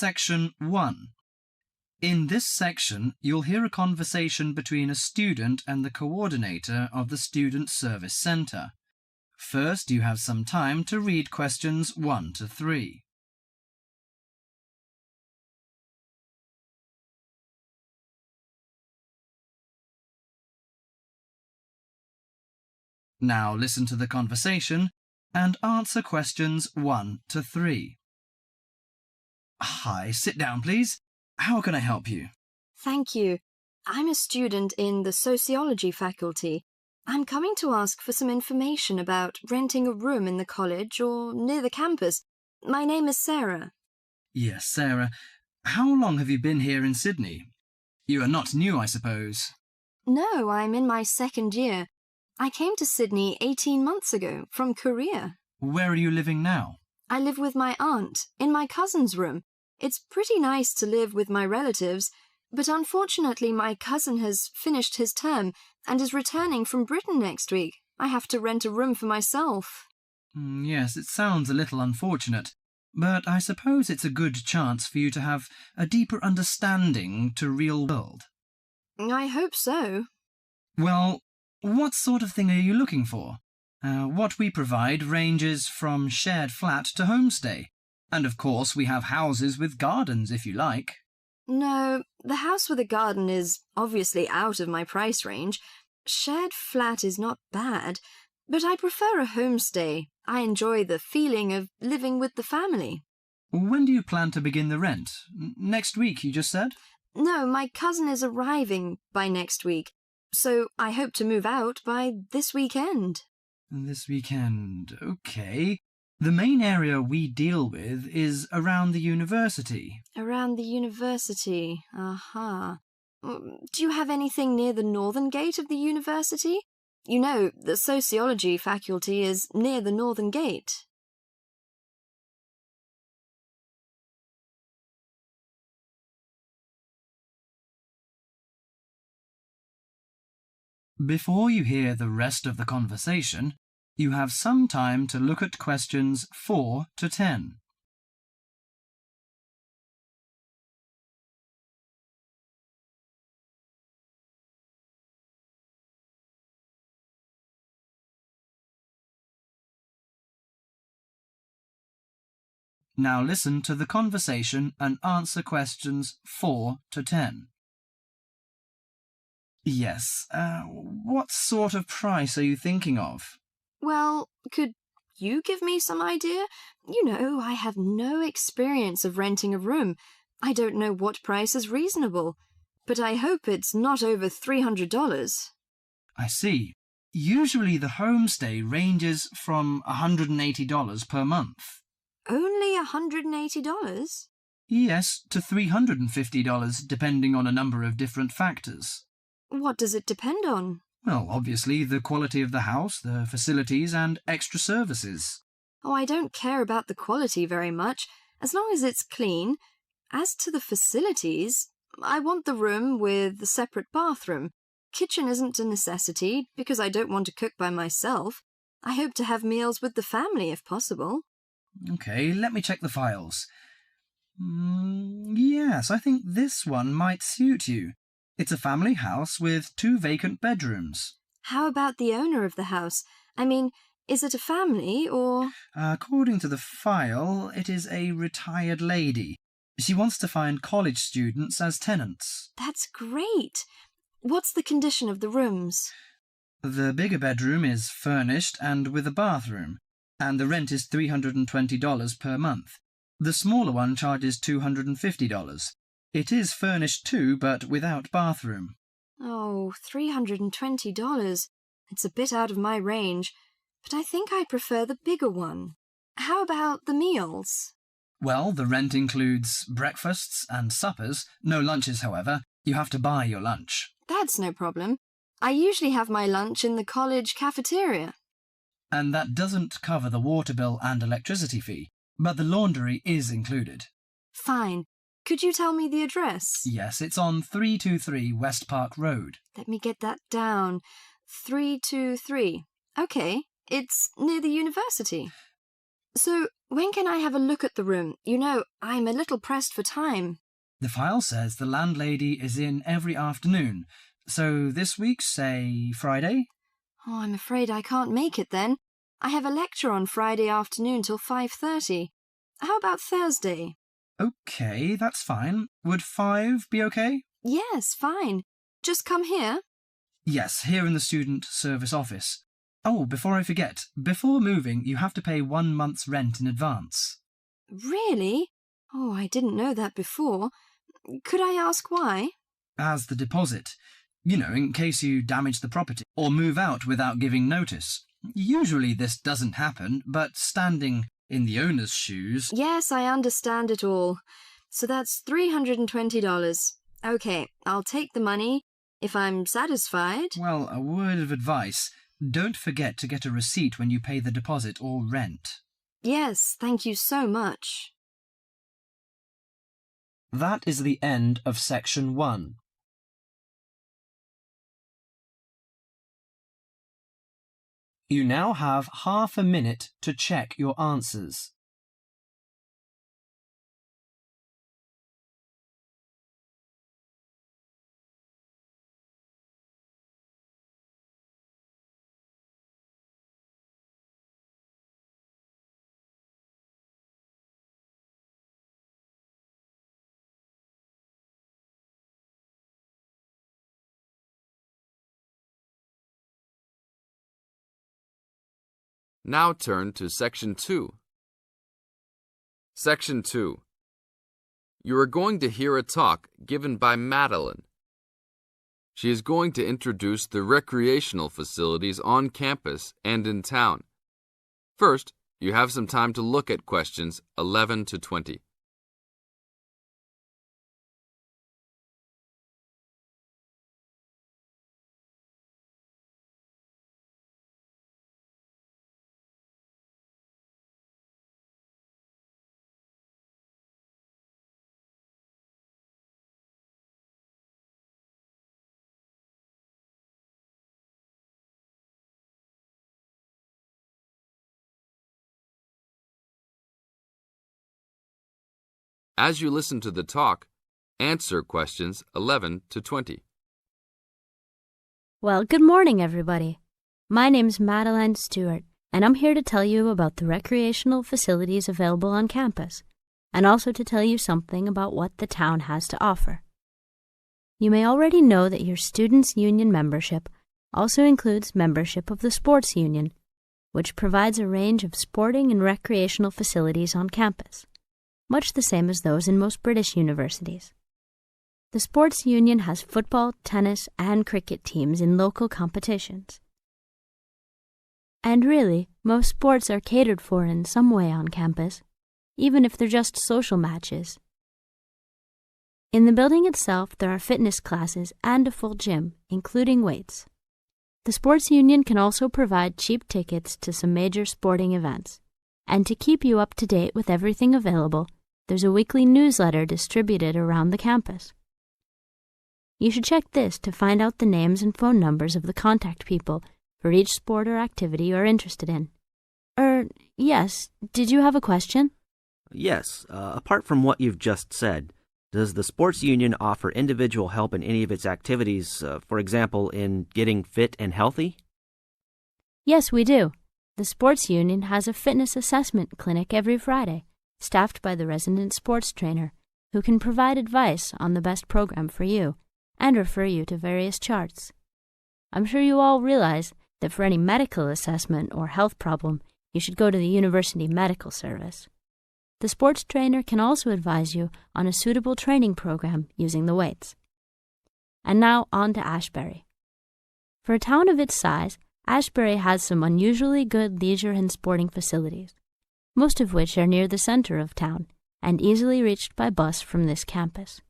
Section 1. In this section, you'll hear a conversation between a student and the coordinator of the Student Service Centre. First, you have some time to read questions 1 to 3. Now listen to the conversation and answer questions 1 to 3. Hi, sit down, please. How can I help you? Thank you. I'm a student in the sociology faculty. I'm coming to ask for some information about renting a room in the college or near the campus. My name is Sarah. Yes, Sarah. How long have you been here in Sydney? You are not new, I suppose. No, I'm in my second year. I came to Sydney 18 months ago from Korea. Where are you living now? I live with my aunt in my cousin's room. It's pretty nice to live with my relatives, but unfortunately my cousin has finished his term and is returning from Britain next week. I have to rent a room for myself. Yes, it sounds a little unfortunate, but I suppose it's a good chance for you to have a deeper understanding to real world. I hope so. Well, what sort of thing are you looking for? What we provide ranges from shared flat to homestay. And of course we have houses with gardens if you like. No, the house with a garden is obviously out of my price range. Shared flat is not bad, but I prefer a homestay. I enjoy the feeling of living with the family. When do you plan to begin the rent? Next week, you just said? No, my cousin is arriving by next week, so I hope to move out by this weekend. This weekend, okay. The main area we deal with is around the university. Around the university, aha. Do you have anything near the northern gate of the university? You know, the sociology faculty is near the northern gate. Before you hear the rest of the conversation, you have some time to look at questions 4 to 10. Now listen to the conversation and answer questions 4 to 10. Yes, what sort of price are you thinking of? Well, could you give me some idea? You know, I have no experience of renting a room. I don't know what price is reasonable, but I hope it's not over $300. I see. Usually the homestay ranges from $180 per month. Only $180? Yes, to $350 depending on a number of different factors. What does it depend on? Well, obviously the quality of the house, the facilities and extra services. Oh, I don't care about the quality very much, as long as it's clean. As to the facilities, I want the room with a separate bathroom. Kitchen isn't a necessity, because I don't want to cook by myself. I hope to have meals with the family if possible. Okay, let me check the files. Yes, I think this one might suit you. It's a family house with 2 vacant bedrooms. How about the owner of the house? I mean, is it a family or... According to the file, it is a retired lady. She wants to find college students as tenants. That's great. What's the condition of the rooms? The bigger bedroom is furnished and with a bathroom, and the rent is $320 per month. The smaller one charges $250. It is furnished too, but without bathroom. Oh, $320. It's a bit out of my range, but I think I prefer the bigger one. How about the meals? Well, the rent includes breakfasts and suppers. No lunches, however. You have to buy your lunch. That's no problem. I usually have my lunch in the college cafeteria. And that doesn't cover the water bill and electricity fee, but the laundry is included. Fine. Could you tell me the address? Yes, it's on 323 West Park Road. Let me get that down. 323. Okay, it's near the university. So, when can I have a look at the room? You know, I'm a little pressed for time. The file says the landlady is in every afternoon. So this week, say Friday? Oh, I'm afraid I can't make it then. I have a lecture on Friday afternoon till 5:30. How about Thursday? Okay, that's fine. Would 5 be okay? Yes, fine. Just come here. Yes, here in the student service office. Oh, before I forget, before moving, you have to pay 1 month's rent in advance. Really? Oh, I didn't know that before. Could I ask why? As the deposit. You know, in case you damage the property or move out without giving notice. Usually this doesn't happen, but standing in the owner's shoes... Yes, I understand it all. So that's $320. Okay, I'll take the money. If I'm satisfied... Well, a word of advice. Don't forget to get a receipt when you pay the deposit or rent. Yes, thank you so much. That is the end of section 1. You now have half a minute to check your answers. Now turn to Section 2. Section 2. You are going to hear a talk given by Madeline. She is going to introduce the recreational facilities on campus and in town. First, you have some time to look at questions 11 to 20. As you listen to the talk, answer questions 11 to 20. Well, good morning, everybody. My name's Madeline Stewart, and I'm here to tell you about the recreational facilities available on campus, and also to tell you something about what the town has to offer. You may already know that your Students' Union membership also includes membership of the Sports Union, which provides a range of sporting and recreational facilities on campus, much the same as those in most British universities. The Sports Union has football, tennis, and cricket teams in local competitions. And really, most sports are catered for in some way on campus, even if they're just social matches. In the building itself, there are fitness classes and a full gym, including weights. The Sports Union can also provide cheap tickets to some major sporting events. And to keep you up to date with everything available, there's a weekly newsletter distributed around the campus. You should check this to find out the names and phone numbers of the contact people for each sport or activity you're interested in. Yes, did you have a question? Yes, apart from what you've just said, does the Sports Union offer individual help in any of its activities, for example, in getting fit and healthy? Yes, we do. The Sports Union has a fitness assessment clinic every Friday, staffed by the resident sports trainer, who can provide advice on the best program for you and refer you to various charts. I'm sure you all realize that for any medical assessment or health problem, you should go to the University Medical Service. The sports trainer can also advise you on a suitable training program using the weights. And now on to Ashbury. For a town of its size, Ashbury has some unusually good leisure and sporting facilities, most of which are near the center of town and easily reached by bus from this campus.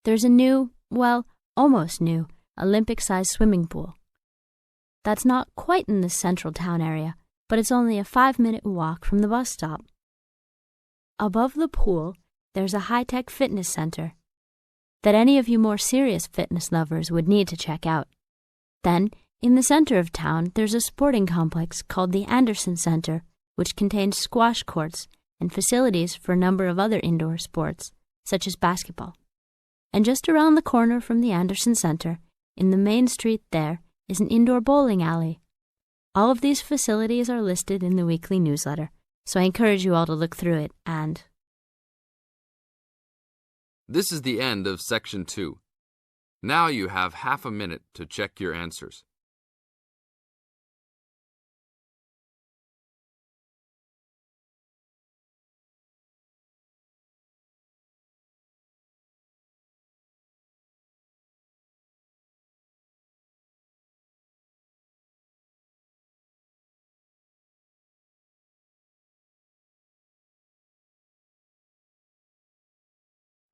There's a new, well, almost new, Olympic-sized swimming pool. That's not quite in the central town area, but it's only a 5-minute walk from the bus stop. Above the pool, there's a high-tech fitness center that any of you more serious fitness lovers would need to check out. Then, in the center of town, there's a sporting complex called the Anderson Center, which contains squash courts and facilities for a number of other indoor sports, such as basketball. And just around the corner from the Anderson Center, in the main street there, is an indoor bowling alley. All of these facilities are listed in the weekly newsletter, so I encourage you all to look through it and... This is the end of Section 2. Now you have half a minute to check your answers.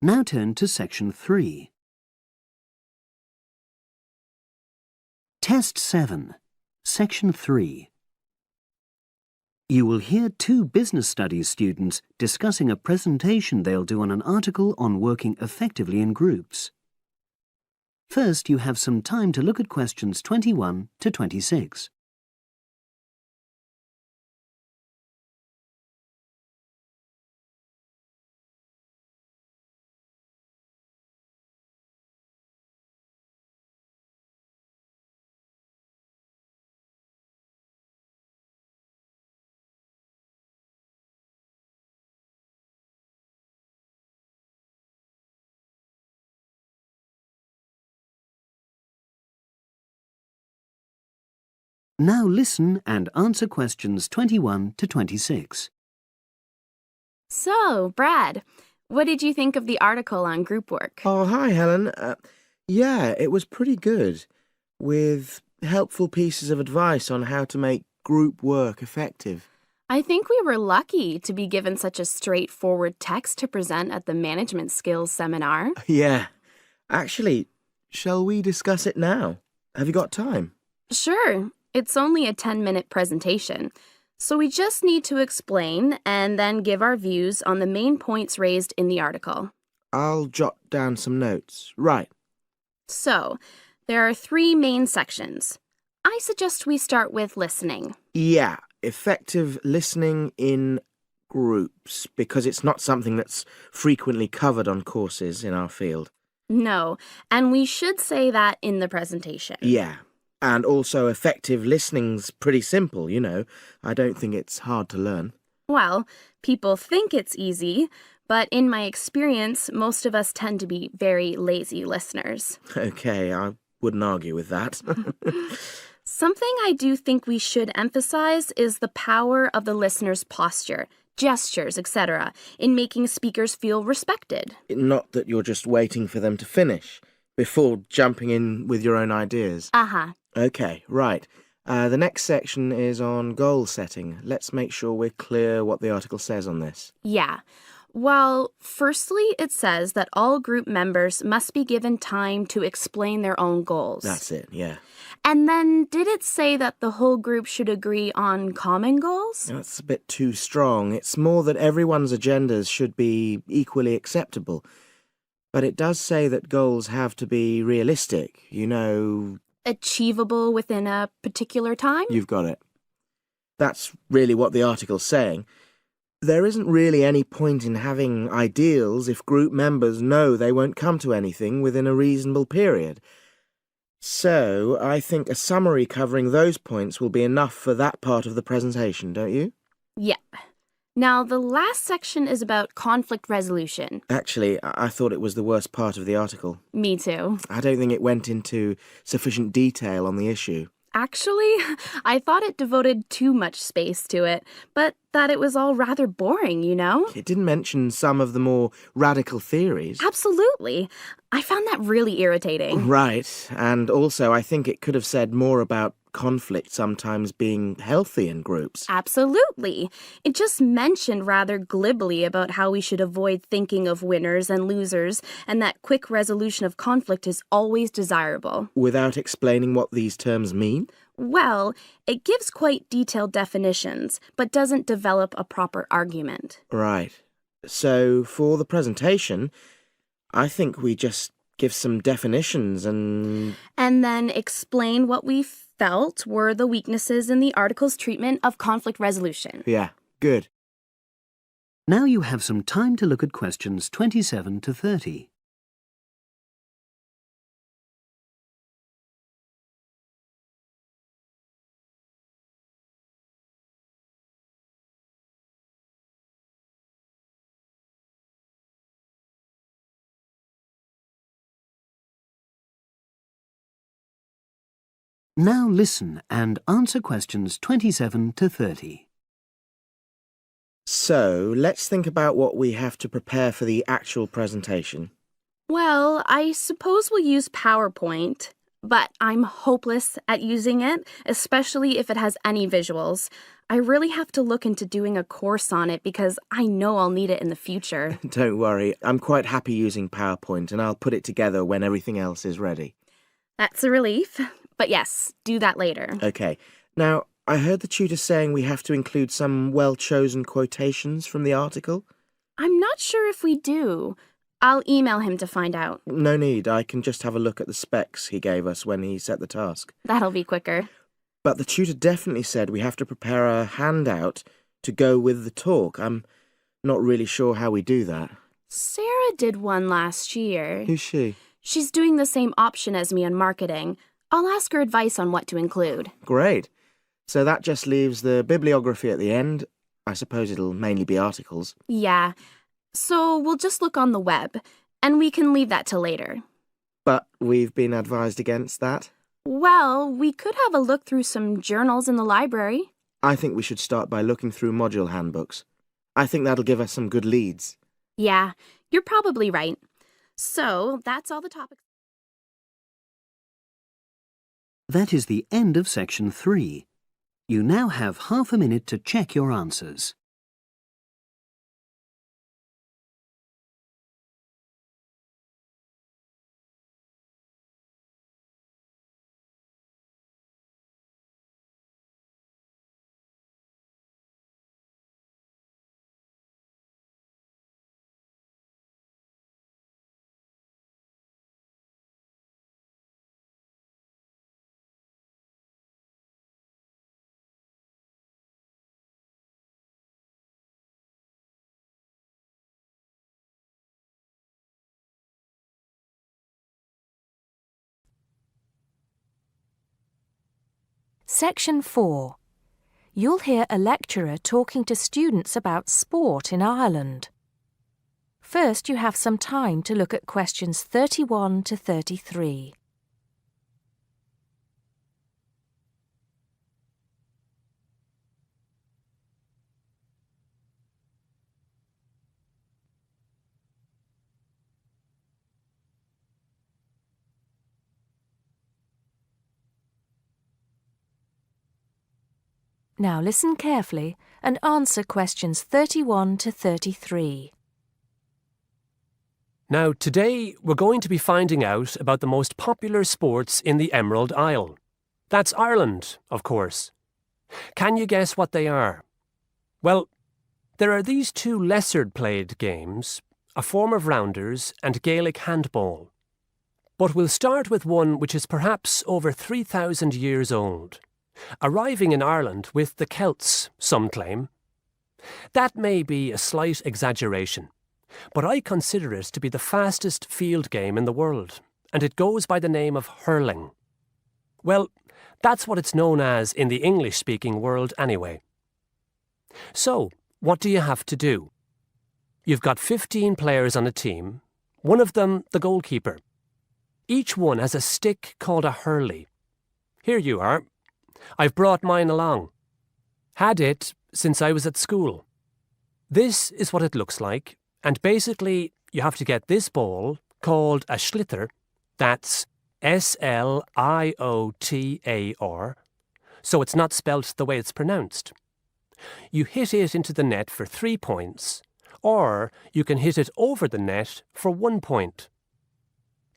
Now turn to Section 3. Test 7, Section 3. You will hear two business studies students discussing a presentation they'll do on an article on working effectively in groups. First, you have some time to look at questions 21 to 26. Now listen and answer questions 21 to 26. So, Brad, what did you think of the article on group work? Oh, hi, Helen. Yeah, it was pretty good, with helpful pieces of advice on how to make group work effective. I think we were lucky to be given such a straightforward text to present at the management skills seminar. Yeah. Actually, shall we discuss it now? Have you got time? Sure, it's only a 10-minute presentation, so we just need to explain and then give our views on the main points raised in the article. I'll jot down some notes. Right. So, there are 3 main sections. I suggest we start with listening. Yeah, effective listening in groups, because it's not something that's frequently covered on courses in our field. No, and we should say that in the presentation. Yeah. And also effective listening's pretty simple, you know. I don't think it's hard to learn. Well, people think it's easy, but in my experience, most of us tend to be very lazy listeners. Okay, I wouldn't argue with that. Something I do think we should emphasize is the power of the listener's posture, gestures, etc., in making speakers feel respected. Not that you're just waiting for them to finish before jumping in with your own ideas. Uh-huh. Okay, right. The next section is on goal setting. Let's make sure we're clear what the article says on this. Yeah. Well, firstly, it says that all group members must be given time to explain their own goals. That's it, yeah. And then did it say that the whole group should agree on common goals? That's a bit too strong. It's more that everyone's agendas should be equally acceptable. But it does say that goals have to be realistic, you know. Achievable within a particular time? You've got it. That's really what the article's saying. There isn't really any point in having ideals if group members know they won't come to anything within a reasonable period. So, I think a summary covering those points will be enough for that part of the presentation, don't you? Yep. Now, the last section is about conflict resolution. Actually, I thought it was the worst part of the article. Me too. I don't think it went into sufficient detail on the issue. Actually, I thought it devoted too much space to it, but that it was all rather boring, you know? It didn't mention some of the more radical theories. Absolutely. I found that really irritating. Right, and also I think it could have said more about conflict sometimes being healthy in groups. Absolutely. It just mentioned rather glibly about how we should avoid thinking of winners and losers, and that quick resolution of conflict is always desirable. Without explaining what these terms mean? Well, it gives quite detailed definitions, but doesn't develop a proper argument. Right. So, for the presentation, I think we just give some definitions and... And then explain what we felt were the weaknesses in the article's treatment of conflict resolution. Yeah, good. Now you have some time to look at questions 27 to 30. Now listen and answer questions 27 to 30. So, let's think about what we have to prepare for the actual presentation. Well, I suppose we'll use PowerPoint, but I'm hopeless at using it, especially if it has any visuals. I really have to look into doing a course on it because I know I'll need it in the future. Don't worry, I'm quite happy using PowerPoint and I'll put it together when everything else is ready. That's a relief. But yes, do that later. Okay. Now, I heard the tutor saying we have to include some well-chosen quotations from the article. I'm not sure if we do. I'll email him to find out. No need, I can just have a look at the specs he gave us when he set the task. That'll be quicker. But the tutor definitely said we have to prepare a handout to go with the talk. I'm not really sure how we do that. Sarah did one last year. Who's she? She's doing the same option as me on marketing. I'll ask her advice on what to include. Great. So that just leaves the bibliography at the end. I suppose it'll mainly be articles. Yeah. So we'll just look on the web, and we can leave that till later. But we've been advised against that. Well, we could have a look through some journals in the library. I think we should start by looking through module handbooks. I think that'll give us some good leads. Yeah, you're probably right. So that's all the topics. That is the end of section 3. You now have half a minute to check your answers. Section 4. You'll hear a lecturer talking to students about sport in Ireland. First, you have some time to look at questions 31 to 33. Now listen carefully and answer questions 31 to 33. Now, today we're going to be finding out about the most popular sports in the Emerald Isle. That's Ireland, of course. Can you guess what they are? Well, there are these two lesser-played games, a form of rounders and Gaelic handball. But we'll start with one which is perhaps over 3,000 years old, arriving in Ireland with the Celts, some claim. That may be a slight exaggeration, but I consider it to be the fastest field game in the world, and it goes by the name of hurling. Well, that's what it's known as in the English-speaking world anyway. So, what do you have to do? You've got 15 players on a team, one of them the goalkeeper. Each one has a stick called a hurley. Here you are. I've brought mine along. Had it since I was at school. This is what it looks like, and basically you have to get this ball, called a sliotar, that's S-L-I-O-T-A-R, so it's not spelt the way it's pronounced. You hit it into the net for 3 points, or you can hit it over the net for 1 point.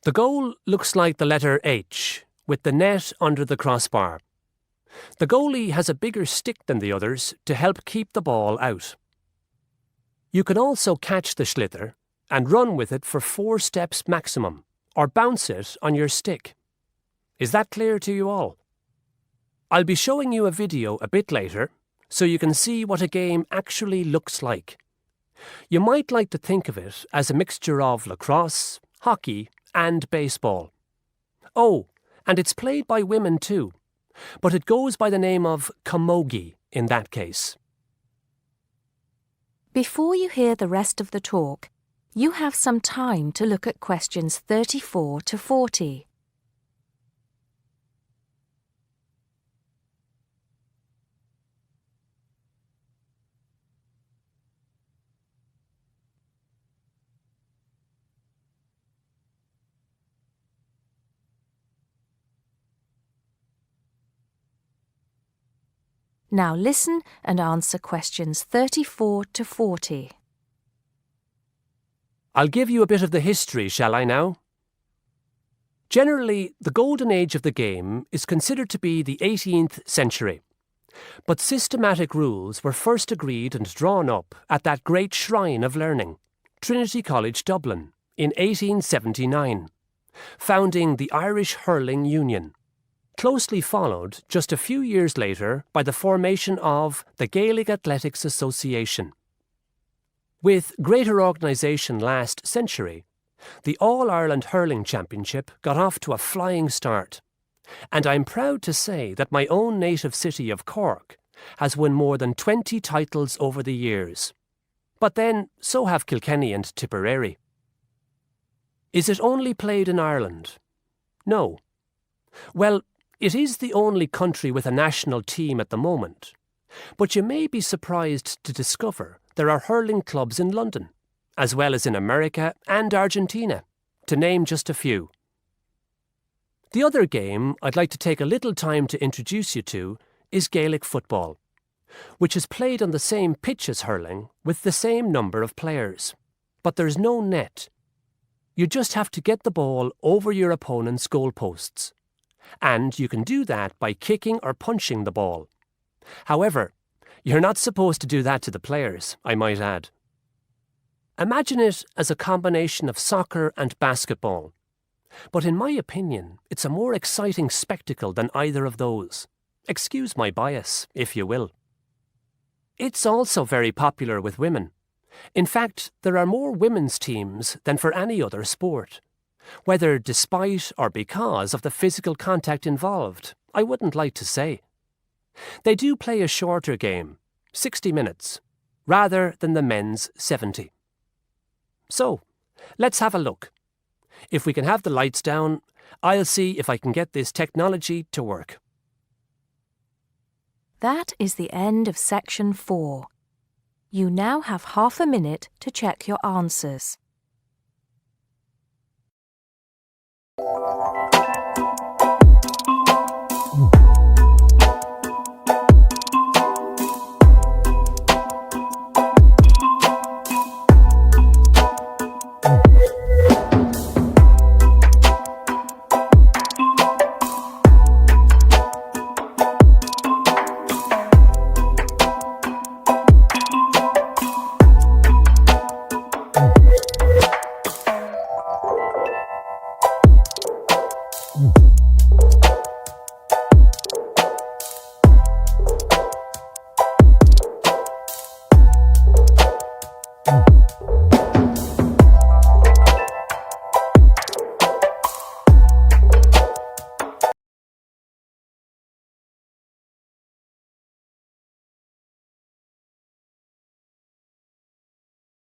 The goal looks like the letter H, with the net under the crossbar. The goalie has a bigger stick than the others to help keep the ball out. You can also catch the sliotar and run with it for 4 steps maximum, or bounce it on your stick. Is that clear to you all? I'll be showing you a video a bit later so you can see what a game actually looks like. You might like to think of it as a mixture of lacrosse, hockey and baseball. Oh, and it's played by women too, but it goes by the name of camogie in that case. Before you hear the rest of the talk, you have some time to look at questions 34 to 40. Now listen and answer questions 34 to 40. I'll give you a bit of the history, shall I now? Generally, the golden age of the game is considered to be the 18th century. But systematic rules were first agreed and drawn up at that great shrine of learning, Trinity College Dublin, in 1879, founding the Irish Hurling Union, closely followed just a few years later by the formation of the Gaelic Athletics Association. With greater organisation last century, the All-Ireland Hurling Championship got off to a flying start, and I'm proud to say that my own native city of Cork has won more than 20 titles over the years. But then, so have Kilkenny and Tipperary. Is it only played in Ireland? No. Well, it is the only country with a national team at the moment, but you may be surprised to discover there are hurling clubs in London, as well as in America and Argentina, to name just a few. The other game I'd like to take a little time to introduce you to is Gaelic football, which is played on the same pitch as hurling with the same number of players, but there's no net. You just have to get the ball over your opponent's goalposts, and you can do that by kicking or punching the ball. However, you're not supposed to do that to the players, I might add. Imagine it as a combination of soccer and basketball. But in my opinion, it's a more exciting spectacle than either of those. Excuse my bias, if you will. It's also very popular with women. In fact, there are more women's teams than for any other sport. Whether despite or because of the physical contact involved, I wouldn't like to say. They do play a shorter game, 60 minutes, rather than the men's 70. So, let's have a look. If we can have the lights down, I'll see if I can get this technology to work. That is the end of section 4. You now have half a minute to check your answers.